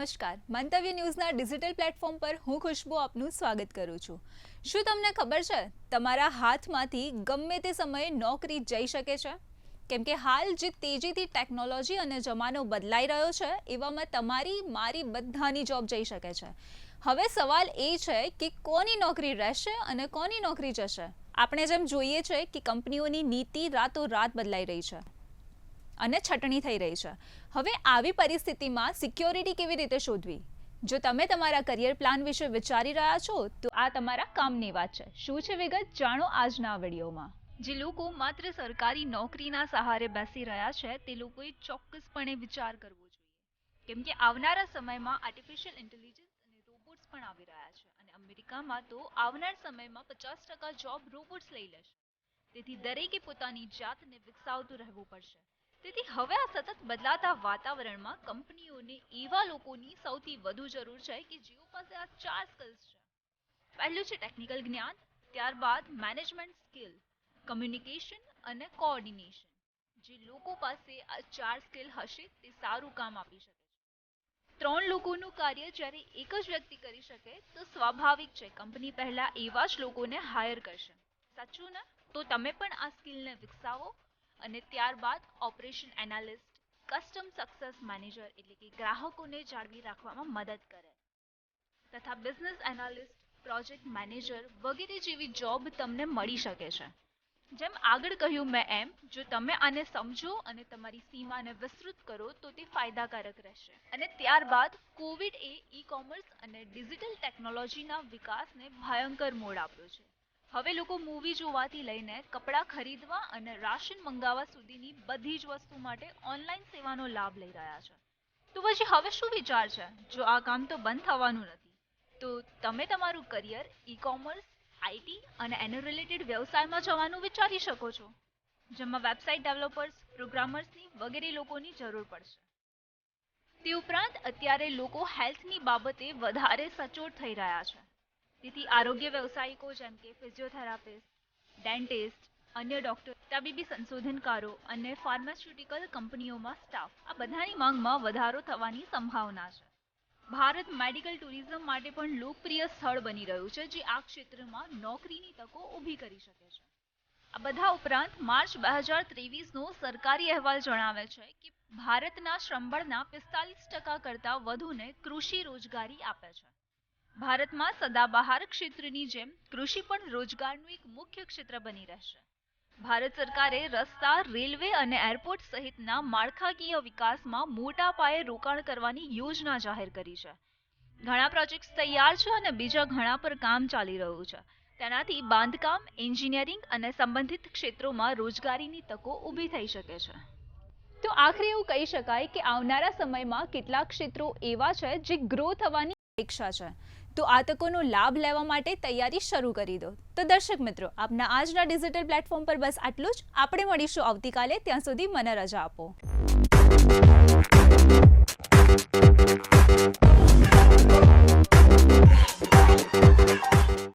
નમસ્કાર, મંતવ્ય ન્યૂઝના digital platform પર હું ખુશ્બુ આપનું સ્વાગત કરું છું। શું તમને ખબર છે તમારા હાથમાંથી ગમે તે સમયે નોકરી જઈ શકે છે? કેમ કે હાલ જે તેજીથી ટેકનોલોજી અને જમાનો બદલાઈ રહ્યો છે એવામાં તમારી મારી બધાની જોબ જઈ શકે છે। હવે સવાલ એ છે કે કોની નોકરી રહેશે અને કોની નોકરી જશે। આપણે જેમ જોઈએ છે કે કંપનીઓની નીતિ રાતોરાત બદલાઈ રહી છે અને છટણી થઈ રહી છે। હવે આવી પરિસ્થિતિમાં સિક્યોરિટી કેવી રીતે શોધવી? જો તમે તમારા કરિયર પ્લાન વિશે વિચારી રહ્યા છો તો આ તમારા કામની વાત છે। શું છે વિગત, જાણો આજના વિડીયોમાં। જે લોકો માત્ર સરકારી નોકરીના સહારે બેસી રહ્યા છે તે લોકોએ ચોક્કસપણે વિચાર કરવો જોઈએ, કેમ કે આવનારા સમયમાં આર્ટિફિશિયલ ઇન્ટેલિજન્સ અને રોબોટ્સ પણ આવી રહ્યા છે અને અમેરિકામાં તો આવનાર સમયમાં 50% જોબ રોબોટ્સ લઈ લેશે। તેથી દરેકે પોતાની જાતને વિકસાવતું રહેવું પડશે। તેથી હવે આ સતત બદલાતા વાતાવરણમાં કંપનીઓને એવા લોકોની સૌથી વધુ જરૂર છે કે જેઓ પાસે આ 4 સ્કિલ્સ છે। પહેલું છે ટેકનિકલ જ્ઞાન, ત્યારબાદ મેનેજમેન્ટ સ્કિલ, કમ્યુનિકેશન અને કોઓર્ડિનેશન। જે લોકો પાસે આ 4 સ્કિલ હશે તે સારું કામ આપી શકે છે। 3 લોકોનું કાર્ય જ્યારે એક જ વ્યક્તિ કરી શકે તો સ્વાભાવિક છે કંપની પહેલા એવા જ લોકોને હાયર કરશે। સાચું ને? તો તમે પણ આ સ્કિલને વિકસાવો અને ત્યારબાદ operation analyst, custom success manager એટલે કે ગ્રાહકોને જાળવી રાખવામાં મદદ કરે તથા બિઝનેસ એનાલિસ્ટ, પ્રોજેક્ટ મેનેજર વગેરે જેવી જોબ તમને મળી શકે છે। જેમ આગળ કહ્યું મેં એમ, જો તમે આને સમજો અને તમારી સીમાને વિસ્તૃત કરો તો તે ફાયદાકારક રહેશે। અને ત્યારબાદ કોવિડ ઈ કોમર્સ અને ડિજિટલ ટેકનોલોજીના વિકાસને ભયંકર મોડ આપ્યો છે। હવે લોકો મૂવી જોવાથી લઈને કપડાં ખરીદવા અને રાશન મંગાવવા સુધીની બધી જ વસ્તુ માટે ઓનલાઈન સેવાનો લાભ લઈ રહ્યા છે। તો પછી હવે શું વિચાર છે? જો આ કામ તો બંધ થવાનું નથી, તો તમે તમારું કરિયર ઈ કોમર્સ, આઈટી અને એના રિલેટેડ વ્યવસાયમાં જવાનું વિચારી શકો છો, જેમાં વેબસાઇટ ડેવલપર્સ, પ્રોગ્રામર્સની વગેરે લોકોની જરૂર પડશે। તે ઉપરાંત અત્યારે લોકો હેલ્થની બાબતે વધારે સચોટ થઈ રહ્યા છે। તેથી આરોગ્ય વ્યવસાયિકો જેમ કે ફિઝિયોથેરાપિસ્ટ, ડેન્ટિસ્ટ, અન્ય ડોક્ટર, તબીબી સંશોધનકારો અને ફાર્માસ્યુટિકલ કંપનીઓમાં સ્ટાફ, આ બધાની માંગમાં વધારો થવાની સંભાવના છે। ભારત મેડિકલ ટુરિઝમ માટે પણ લોકપ્રિય સ્થળ બની રહ્યું છે, જે આ ક્ષેત્રમાં નોકરીની તકો ઊભી કરી શકે છે। આ બધા ઉપરાંત માર્ચ 2023નો સરકારી અહેવાલ જણાવે છે કે ભારતના શ્રમબળના 45% કરતાં વધુને કૃષિ રોજગારી આપે છે। ભારતમાં સદાબહાર ક્ષેત્રની જેમ કૃષિ પણ રોજગારનું એક મુખ્ય ક્ષેત્ર બની રહેશે। ભારત સરકારે રસ્તા, રેલવે અને એરપોર્ટ સહિતના માળખાકીય વિકાસમાં મોટા પાયે રોકાણ કરવાની યોજના જાહેર કરી છે। ઘણા પ્રોજેક્ટ્સ તૈયાર છે અને બીજા ઘણા પર કામ ચાલી રહ્યું છે। તેનાથી બાંધકામ, એન્જિનિયરિંગ અને સંબંધિત ક્ષેત્રોમાં રોજગારીની તકો ઊભી થઈ શકે છે। તો આખરે એવું કહી શકાય કે આવનારા સમયમાં કેટલાક ક્ષેત્રો એવા છે જે ગ્રો થવાની અપેક્ષા છે। તો આ તકોનો લાભ લેવા માટે તૈયારી શરૂ કરી દો। તો દર્શક મિત્રો, આપના આજના ડિજિટલ પ્લેટફોર્મ પર બસ આટલું જ। આપણે મળીશું આવતીકાલે, ત્યાં સુધી મને રજા આપો।